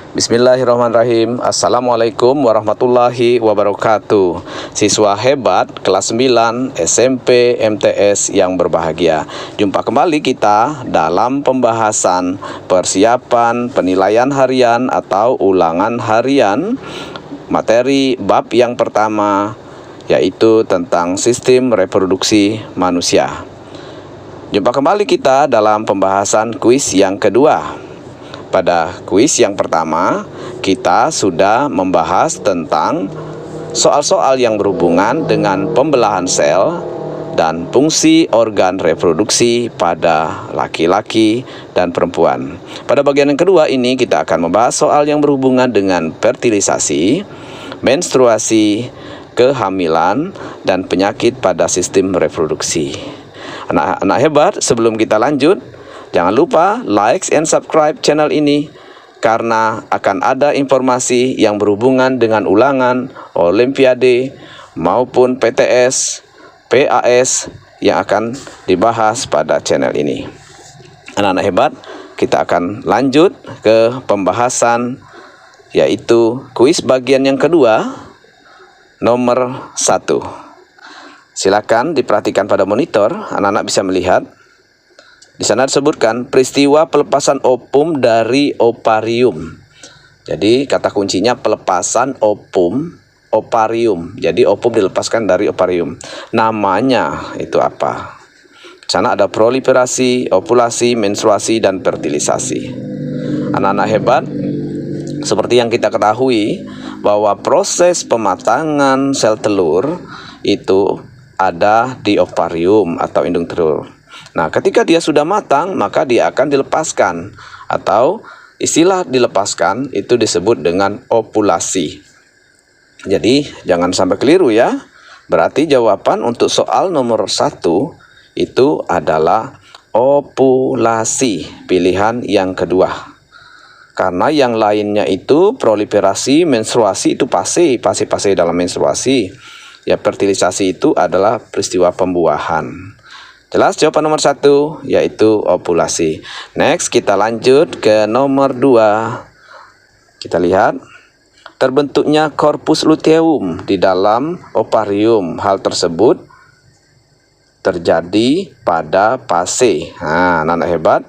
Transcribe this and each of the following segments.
Bismillahirrahmanirrahim. Assalamualaikum warahmatullahi wabarakatuh. Siswa hebat kelas 9 SMP MTS yang berbahagia. Jumpa kembali kita dalam pembahasan persiapan penilaian harian atau ulangan harian materi bab yang pertama, yaitu tentang sistem reproduksi manusia. Jumpa kembali kita dalam pembahasan kuis yang kedua. Pada kuis yang pertama, kita sudah membahas tentang soal-soal yang berhubungan dengan pembelahan sel dan fungsi organ reproduksi pada laki-laki dan perempuan. Pada bagian yang kedua ini kita akan membahas soal yang berhubungan dengan fertilisasi, menstruasi, kehamilan, dan penyakit pada sistem reproduksi. Anak-anak hebat, sebelum kita lanjut, jangan lupa like and subscribe channel ini karena akan ada informasi yang berhubungan dengan ulangan, olimpiade, maupun PTS, PAS yang akan dibahas pada channel ini. Anak-anak hebat, kita akan lanjut ke pembahasan yaitu kuis bagian yang kedua, nomor 1. Silakan diperhatikan pada monitor, anak-anak bisa melihat. Di sana disebutkan peristiwa pelepasan ovum dari ovarium. Jadi kata kuncinya pelepasan ovarium. Jadi ovum dilepaskan dari ovarium. Namanya itu apa? Di sana ada proliferasi, ovulasi, menstruasi, dan fertilisasi. Anak-anak hebat, seperti yang kita ketahui bahwa proses pematangan sel telur itu ada di ovarium atau indung telur. Nah, ketika dia sudah matang, maka dia akan dilepaskan, atau istilah dilepaskan itu disebut dengan ovulasi. Jadi, jangan sampai keliru ya. Berarti jawaban untuk soal nomor 1 itu adalah ovulasi, pilihan yang kedua. Karena yang lainnya itu proliferasi, menstruasi itu pasti dalam menstruasi. Ya, fertilisasi itu adalah peristiwa pembuahan. Jelas jawaban nomor 1 yaitu ovulasi. Next kita lanjut ke nomor 2. Kita lihat terbentuknya korpus luteum di dalam ovarium. Hal tersebut terjadi pada fase. Nah, anak hebat,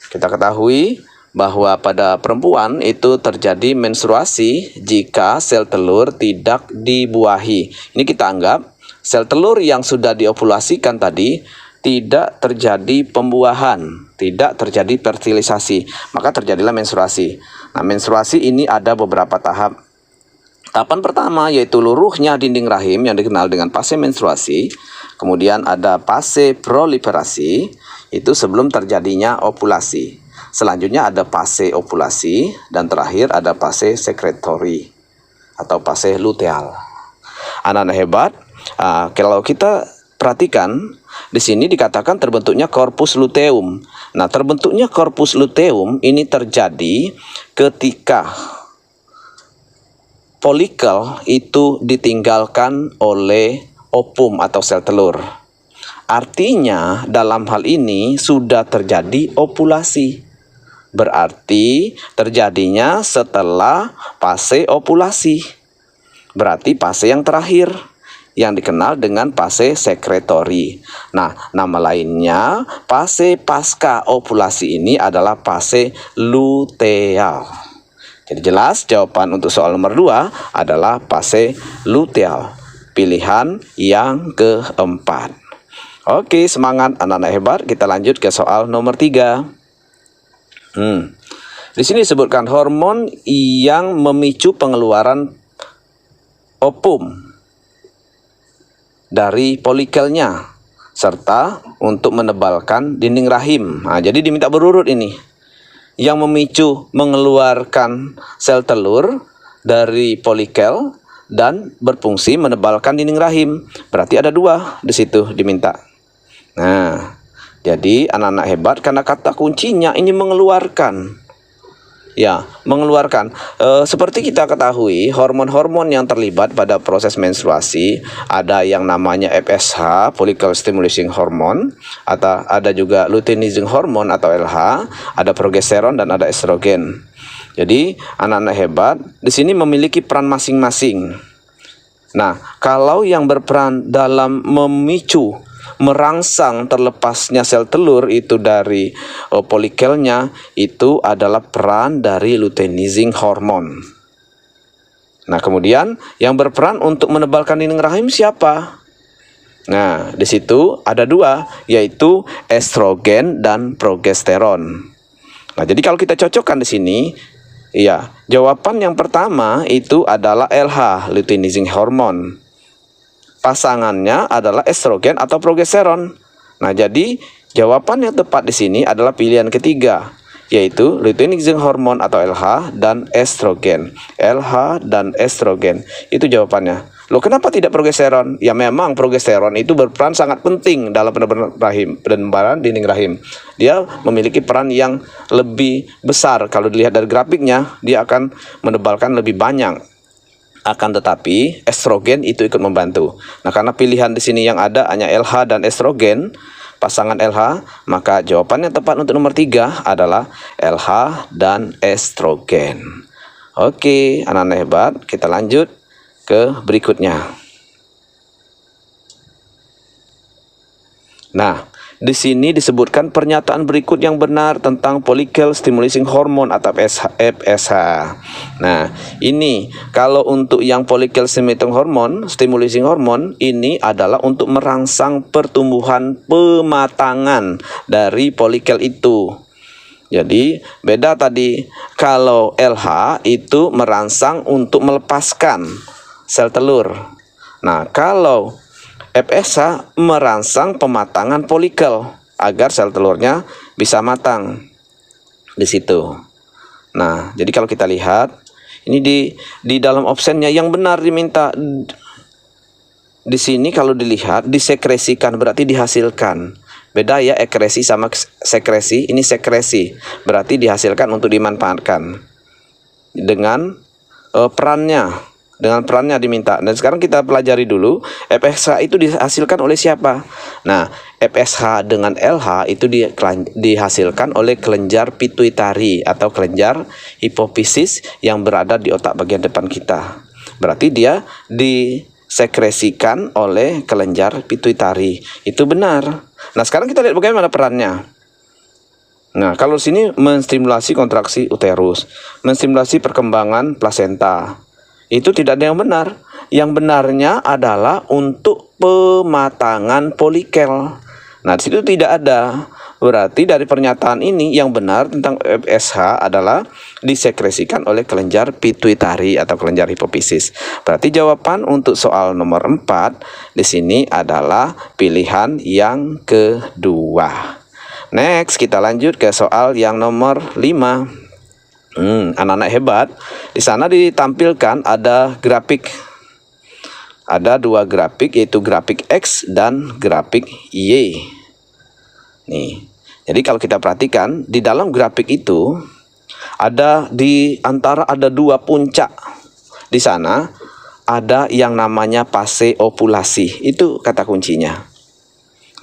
kita ketahui bahwa pada perempuan itu terjadi menstruasi jika sel telur tidak dibuahi. Ini kita anggap sel telur yang sudah diovulasikan tadi tidak terjadi pembuahan, tidak terjadi fertilisasi, maka terjadilah menstruasi. Nah, menstruasi ini ada beberapa tahap. Tahapan pertama yaitu luruhnya dinding rahim yang dikenal dengan fase menstruasi. Kemudian ada fase proliferasi, itu sebelum terjadinya ovulasi. Selanjutnya ada fase ovulasi, dan terakhir ada fase sekretori atau fase luteal. Anak-anak hebat, kalau kita perhatikan di sini dikatakan terbentuknya korpus luteum. Nah, terbentuknya korpus luteum ini terjadi ketika folikel itu ditinggalkan oleh ovum atau sel telur. Artinya dalam hal ini sudah terjadi ovulasi. Berarti terjadinya setelah fase ovulasi. Berarti fase yang terakhir yang dikenal dengan fase sekretori. Nah, nama lainnya fase pasca ovulasi ini adalah fase luteal. Jadi jelas jawaban untuk soal nomor 2 adalah fase luteal, pilihan yang keempat. Oke, semangat anak-anak hebat. Kita lanjut ke soal nomor 3. Di sini disebutkan hormon yang memicu pengeluaran ovum dari folikelnya serta untuk menebalkan dinding rahim. Nah, jadi diminta berurut ini. Yang memicu mengeluarkan sel telur dari folikel dan berfungsi menebalkan dinding rahim. Berarti ada 2 di situ diminta. Nah, jadi anak-anak hebat karena kata kuncinya ini mengeluarkan. Ya, mengeluarkan. Seperti kita ketahui, hormon-hormon yang terlibat pada proses menstruasi ada yang namanya FSH, follicle stimulating hormone, atau ada juga luteinizing hormone atau LH, ada progesteron dan ada estrogen. Jadi anak-anak hebat di sini memiliki peran masing-masing. Nah, kalau yang berperan dalam memicu, merangsang terlepasnya sel telur itu dari polikelnya, itu adalah peran dari luteinizing hormon. Nah, kemudian yang berperan untuk menebalkan dinding rahim siapa? Nah, di situ ada dua, yaitu estrogen dan progesteron. Nah, jadi kalau kita cocokkan di sini, iya, jawaban yang pertama itu adalah LH, luteinizing hormon. Pasangannya adalah estrogen atau progesteron. Nah, jadi jawaban yang tepat di sini adalah pilihan ketiga, yaitu luteinizing hormon atau LH dan estrogen. LH dan estrogen, itu jawabannya. Loh, kenapa tidak progesteron? Ya memang progesteron itu berperan sangat penting dalam penebalan dinding rahim. Dia memiliki peran yang lebih besar. Kalau dilihat dari grafiknya, dia akan menebalkan lebih banyak. Akan tetapi estrogen itu ikut membantu. Nah, karena pilihan di sini yang ada hanya LH dan estrogen, pasangan LH, maka jawaban yang tepat untuk nomor 3 adalah LH dan estrogen. Oke, anak-anak hebat, kita lanjut ke berikutnya. Nah, di sini disebutkan pernyataan berikut yang benar tentang follicle stimulating hormone atau FSH. Nah, ini kalau untuk yang follicle stimulating hormone ini adalah untuk merangsang pertumbuhan pematangan dari follicle itu. Jadi beda tadi, kalau LH itu merangsang untuk melepaskan sel telur. Nah, kalau FSH merangsang pematangan folikel agar sel telurnya bisa matang di situ. Nah, jadi kalau kita lihat ini di dalam optionnya yang benar diminta di sini, kalau dilihat disekresikan berarti dihasilkan. Beda ya, ekresi sama sekresi. Ini sekresi berarti dihasilkan untuk dimanfaatkan dengan perannya. Dengan perannya diminta. Dan sekarang kita pelajari dulu FSH itu dihasilkan oleh siapa. Nah, FSH dengan LH itu dihasilkan oleh kelenjar pituitari atau kelenjar hipofisis yang berada di otak bagian depan kita. Berarti dia disekresikan oleh kelenjar pituitari. Itu benar. Nah, sekarang kita lihat bagaimana perannya. Nah, kalau sini menstimulasi kontraksi uterus, menstimulasi perkembangan plasenta. Itu tidak ada yang benar. Yang benarnya adalah untuk pematangan folikel. Nah, di situ tidak ada. Berarti dari pernyataan ini yang benar tentang FSH adalah disekresikan oleh kelenjar pituitari atau kelenjar hipofisis. Berarti jawaban untuk soal nomor 4 di sini adalah pilihan yang kedua. Next, kita lanjut ke soal yang nomor 5. Anak-anak hebat, di sana ditampilkan ada grafik. Ada dua grafik, yaitu grafik X dan grafik Y. Nih, jadi kalau kita perhatikan di dalam grafik itu ada ada dua puncak. Di sana ada yang namanya fase ovulasi. Itu kata kuncinya.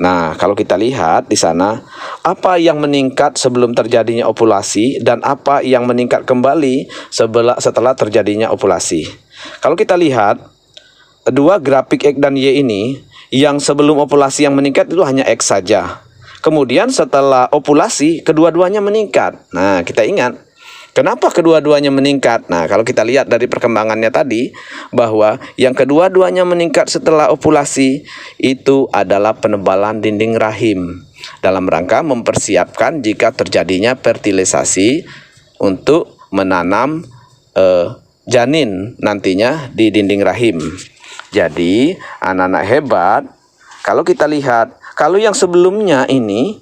Nah, kalau kita lihat di sana, apa yang meningkat sebelum terjadinya ovulasi dan apa yang meningkat kembali setelah terjadinya ovulasi. Kalau kita lihat, dua grafik X dan Y ini, yang sebelum ovulasi yang meningkat itu hanya X saja. Kemudian setelah ovulasi, kedua-duanya meningkat. Nah, kita ingat, kenapa kedua-duanya meningkat? Nah, kalau kita lihat dari perkembangannya tadi, bahwa yang kedua-duanya meningkat setelah ovulasi itu adalah penebalan dinding rahim dalam rangka mempersiapkan jika terjadinya fertilisasi untuk menanam janin nantinya di dinding rahim. Jadi, anak-anak hebat, kalau kita lihat, kalau yang sebelumnya ini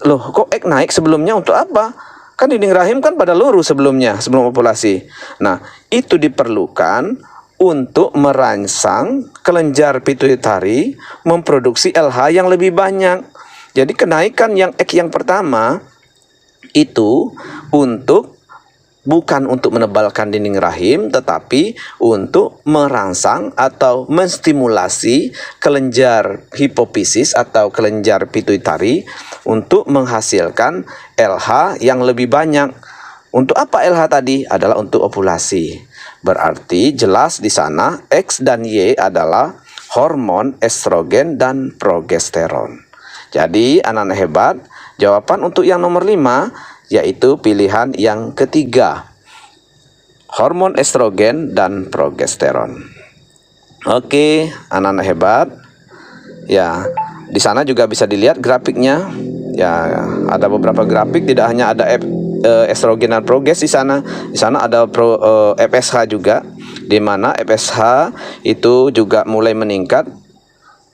loh, kok X naik sebelumnya untuk apa? Kan dinding rahim kan pada lurus sebelumnya, sebelum ovulasi. Nah, itu diperlukan untuk merangsang kelenjar pituitari memproduksi LH yang lebih banyak. Jadi kenaikan yang X yang pertama itu bukan untuk menebalkan dinding rahim, tetapi untuk merangsang atau menstimulasi kelenjar hipofisis atau kelenjar pituitari untuk menghasilkan LH yang lebih banyak. Untuk apa LH tadi? Adalah untuk ovulasi. Berarti jelas di sana X dan Y adalah hormon estrogen dan progesteron. Jadi anak-anak hebat, jawaban untuk yang nomor 5 yaitu pilihan yang ketiga. Hormon estrogen dan progesteron. Oke, anak-anak hebat. Ya, di sana juga bisa dilihat grafiknya. Ya, ada beberapa grafik, tidak hanya ada estrogen dan progest di sana. Di sana ada FSH juga, di mana FSH itu juga mulai meningkat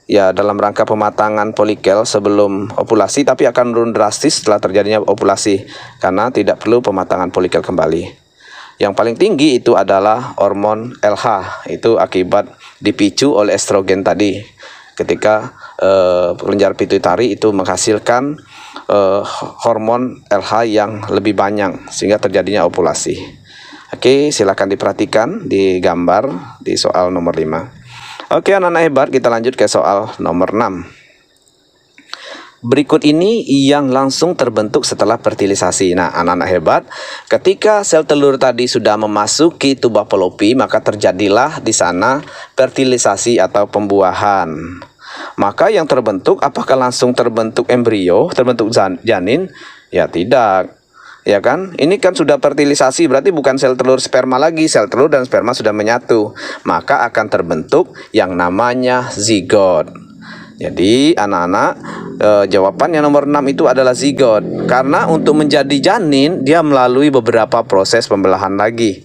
ya dalam rangka pematangan folikel sebelum ovulasi, tapi akan menurun drastis setelah terjadinya ovulasi karena tidak perlu pematangan folikel kembali. Yang paling tinggi itu adalah hormon LH, itu akibat dipicu oleh estrogen tadi. Ketika kelenjar pituitari itu menghasilkan hormon LH yang lebih banyak sehingga terjadinya ovulasi. Oke, silakan diperhatikan di gambar di soal nomor 5. Oke, anak-anak hebat, kita lanjut ke soal nomor 6. Berikut ini yang langsung terbentuk setelah fertilisasi. Nah, anak-anak hebat, ketika sel telur tadi sudah memasuki tuba Fallopi, maka terjadilah di sana fertilisasi atau pembuahan. Maka yang terbentuk, apakah langsung terbentuk embrio, terbentuk janin? Ya tidak. Ya kan? Ini kan sudah fertilisasi, berarti bukan sel telur sperma lagi. Sel telur dan sperma sudah menyatu. Maka akan terbentuk yang namanya zigot. Jadi anak-anak, jawaban yang nomor 6 itu adalah zigot. Karena untuk menjadi janin, dia melalui beberapa proses pembelahan lagi.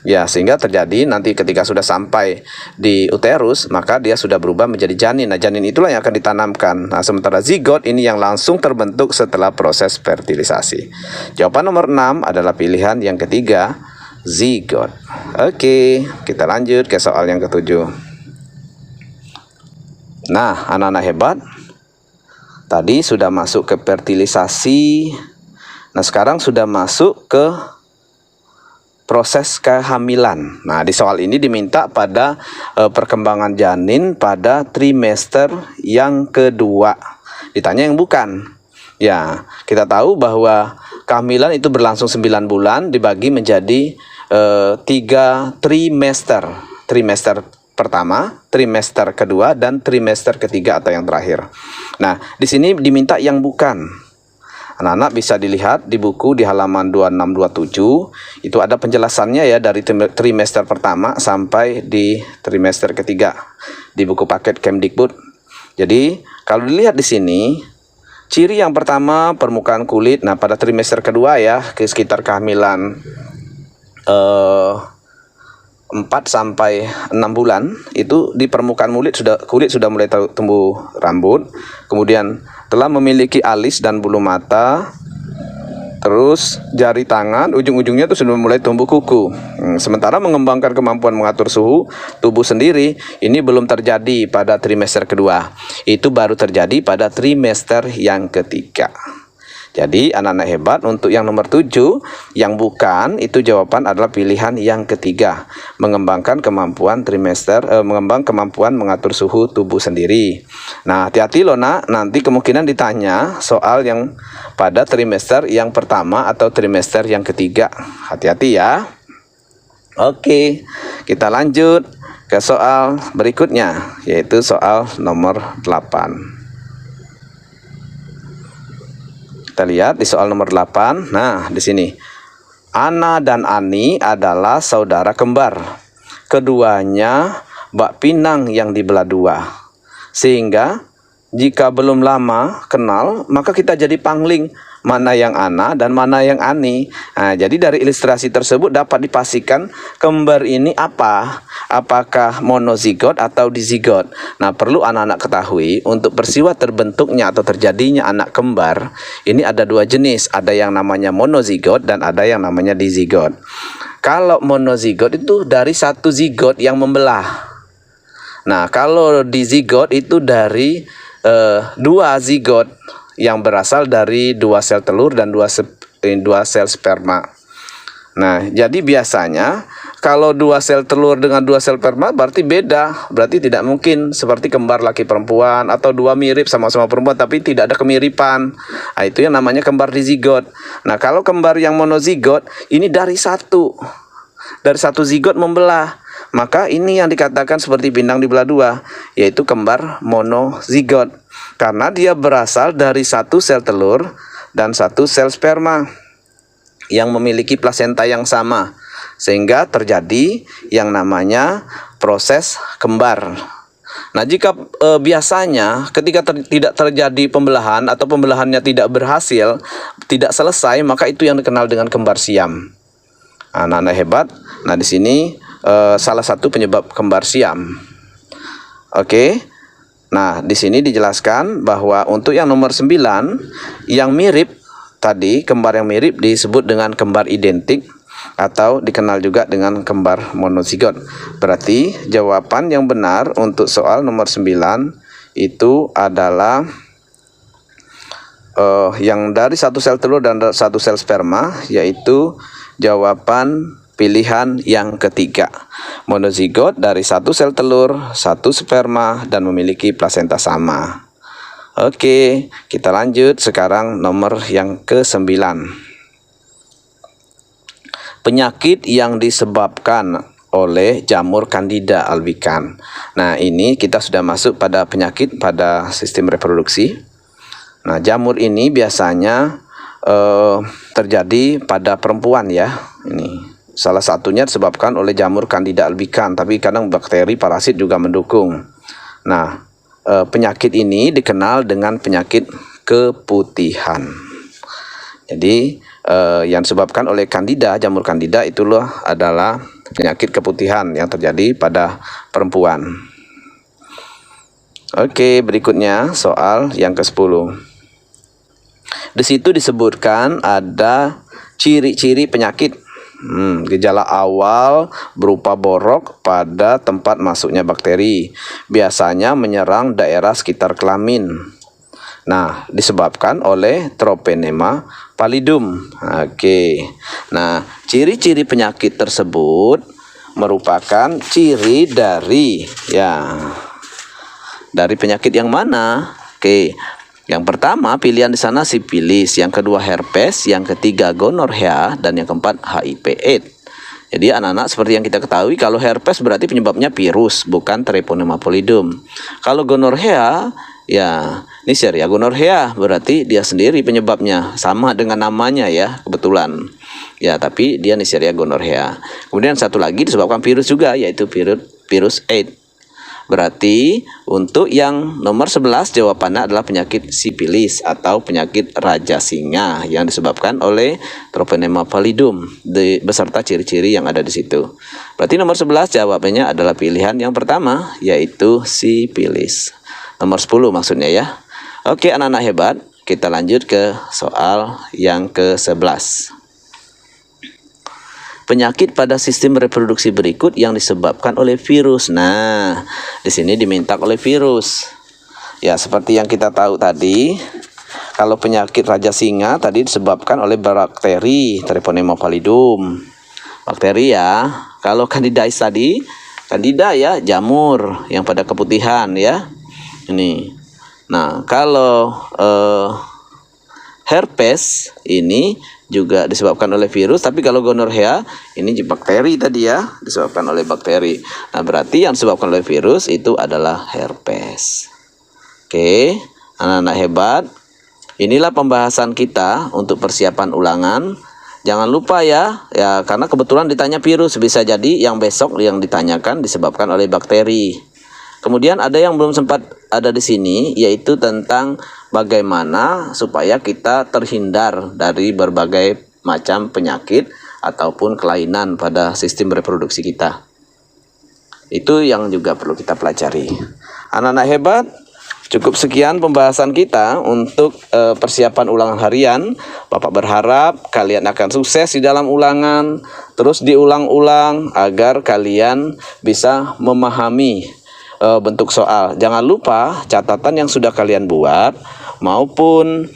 Ya, sehingga terjadi nanti ketika sudah sampai di uterus, maka dia sudah berubah menjadi janin. Nah, janin itulah yang akan ditanamkan. Nah, sementara zigot ini yang langsung terbentuk setelah proses fertilisasi. Jawaban nomor 6 adalah pilihan yang ketiga, zigot. Oke, kita lanjut ke soal yang ketujuh. Nah, anak-anak hebat, tadi sudah masuk ke fertilisasi. Nah, sekarang sudah masuk ke proses kehamilan. Nah, di soal ini diminta pada perkembangan janin pada trimester yang kedua. Ditanya yang bukan. Ya, kita tahu bahwa kehamilan itu berlangsung 9 bulan dibagi menjadi 3 trimester. Trimester pertama, trimester kedua, dan trimester ketiga atau yang terakhir. Nah, di sini diminta yang bukan. Anak-anak bisa dilihat di buku di halaman 2627, itu ada penjelasannya ya dari trimester pertama sampai di trimester ketiga di buku paket Kemdikbud. Jadi kalau dilihat di sini, ciri yang pertama permukaan kulit. Nah, pada trimester kedua ya, ke sekitar kehamilan 4 sampai 6 bulan itu di permukaan kulit sudah mulai tumbuh rambut, kemudian telah memiliki alis dan bulu mata, terus jari tangan ujung-ujungnya itu sudah mulai tumbuh kuku. Sementara mengembangkan kemampuan mengatur suhu tubuh sendiri ini belum terjadi pada trimester kedua, itu baru terjadi pada trimester yang ketiga. Jadi anak-anak hebat, untuk yang nomor 7 yang bukan, itu jawaban adalah pilihan yang ketiga, mengembangkan kemampuan kemampuan mengatur suhu tubuh sendiri. Nah, hati-hati loh nak, nanti kemungkinan ditanya soal yang pada trimester yang pertama atau trimester yang ketiga. Hati-hati ya. Oke, kita lanjut ke soal berikutnya, yaitu soal nomor 8. Kita lihat di soal nomor 8. Nah, di sini Ana dan Ani adalah saudara kembar. Keduanya bak pinang yang dibelah dua. Sehingga jika belum lama kenal, maka kita jadi pangling mana yang Ana dan mana yang Ani. Nah, jadi dari ilustrasi tersebut dapat dipastikan kembar ini apa? Apakah monozigot atau dizigot? Nah, perlu anak-anak ketahui untuk peristiwa terbentuknya atau terjadinya anak kembar ini ada 2 jenis, ada yang namanya monozigot dan ada yang namanya dizigot. Kalau monozigot itu dari satu zigot yang membelah. Nah, kalau dizigot itu dari 2 zigot yang berasal dari 2 sel telur dan 2 sel sperma. Nah, jadi biasanya kalau dua sel telur dengan dua sel sperma berarti beda, berarti tidak mungkin seperti kembar laki perempuan atau dua mirip sama-sama perempuan tapi tidak ada kemiripan. Nah, itu yang namanya kembar dizigot. Nah, kalau kembar yang monozigot ini dari satu zigot membelah, maka ini yang dikatakan seperti pindang dibelah dua, yaitu kembar monozigot, karena dia berasal dari satu sel telur dan satu sel sperma yang memiliki plasenta yang sama, sehingga terjadi yang namanya proses kembar. Nah, jika biasanya ketika tidak terjadi pembelahan atau pembelahannya tidak berhasil, tidak selesai, maka itu yang dikenal dengan kembar siam. Anak-anak hebat. Nah, di sini salah satu penyebab kembar siam. Oke. Nah, di sini dijelaskan bahwa untuk yang nomor 9 yang mirip tadi, kembar yang mirip disebut dengan kembar identik atau dikenal juga dengan kembar monozigot. Berarti jawaban yang benar untuk soal nomor 9 itu adalah yang dari satu sel telur dan satu sel sperma, yaitu jawaban pilihan yang ketiga. Monozigot dari satu sel telur, satu sperma, dan memiliki plasenta sama. Oke, kita lanjut sekarang nomor yang ke-9. Penyakit yang disebabkan oleh jamur Candida albicans. Nah, ini kita sudah masuk pada penyakit pada sistem reproduksi. Nah, jamur ini biasanya terjadi pada perempuan ya. Ini salah satunya disebabkan oleh jamur Candida albicans, tapi kadang bakteri parasit juga mendukung. Nah, penyakit ini dikenal dengan penyakit keputihan. Jadi yang disebabkan oleh Candida, jamur Candida itulah adalah penyakit keputihan yang terjadi pada perempuan. Oke, berikutnya soal yang ke-10. Di situ disebutkan ada ciri-ciri penyakit. Gejala awal berupa borok pada tempat masuknya bakteri, biasanya menyerang daerah sekitar kelamin. Nah, disebabkan oleh Troponema pallidum. Oke. Nah, ciri-ciri penyakit tersebut merupakan ciri dari dari penyakit yang mana? Oke. Yang pertama pilihan di sana sifilis, yang kedua herpes, yang ketiga gonorrhea, dan yang keempat HIV/AIDS. Jadi anak-anak seperti yang kita ketahui, kalau herpes berarti penyebabnya virus, bukan Treponema pallidum. Kalau gonorrhea, ya Neisseria gonorrhea, berarti dia sendiri penyebabnya, sama dengan namanya ya, kebetulan. Ya, tapi dia Neisseria gonorrhea. Kemudian satu lagi disebabkan virus juga, yaitu virus AIDS. Berarti untuk yang nomor 11 jawabannya adalah penyakit sifilis atau penyakit raja singa yang disebabkan oleh Troponema pallidum beserta ciri-ciri yang ada di situ. Berarti nomor 11 jawabannya adalah pilihan yang pertama, yaitu sifilis. Nomor 10 maksudnya ya. Oke anak-anak hebat, kita lanjut ke soal yang ke-11. Penyakit pada sistem reproduksi berikut yang disebabkan oleh virus. Nah, di sini diminta oleh virus. Ya, seperti yang kita tahu tadi, kalau penyakit raja singa tadi disebabkan oleh bakteri Treponema pallidum. Bakteri ya. Kalau Candidais tadi, Candida ya, jamur yang pada keputihan ya. Ini. Nah, kalau herpes ini juga disebabkan oleh virus, tapi kalau gonorrhea ini bakteri tadi ya, disebabkan oleh bakteri. Nah, berarti yang disebabkan oleh virus itu adalah herpes. Oke, anak-anak hebat. Inilah pembahasan kita untuk persiapan ulangan. Jangan lupa ya, karena kebetulan ditanya virus, bisa jadi yang besok yang ditanyakan disebabkan oleh bakteri. Kemudian ada yang belum sempat ada di sini, yaitu tentang bagaimana supaya kita terhindar dari berbagai macam penyakit ataupun kelainan pada sistem reproduksi kita. Itu yang juga perlu kita pelajari. Anak-anak hebat, cukup sekian pembahasan kita untuk persiapan ulangan harian. Bapak berharap kalian akan sukses di dalam ulangan, terus diulang-ulang agar kalian bisa memahami bentuk soal. Jangan lupa catatan yang sudah kalian buat maupun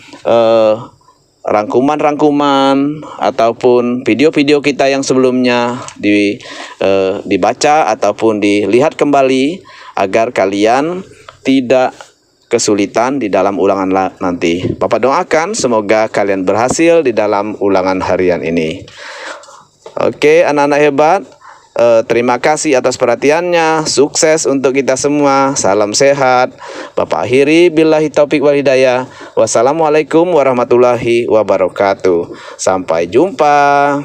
rangkuman-rangkuman ataupun video-video kita yang sebelumnya dibaca ataupun dilihat kembali agar kalian tidak kesulitan di dalam ulangan nanti. Bapak doakan semoga kalian berhasil di dalam ulangan harian ini. Oke, anak-anak hebat. Terima kasih atas perhatiannya. Sukses untuk kita semua. Salam sehat. Bapak akhiri billahi taufik wal hidayah. Wassalamualaikum warahmatullahi wabarakatuh. Sampai jumpa.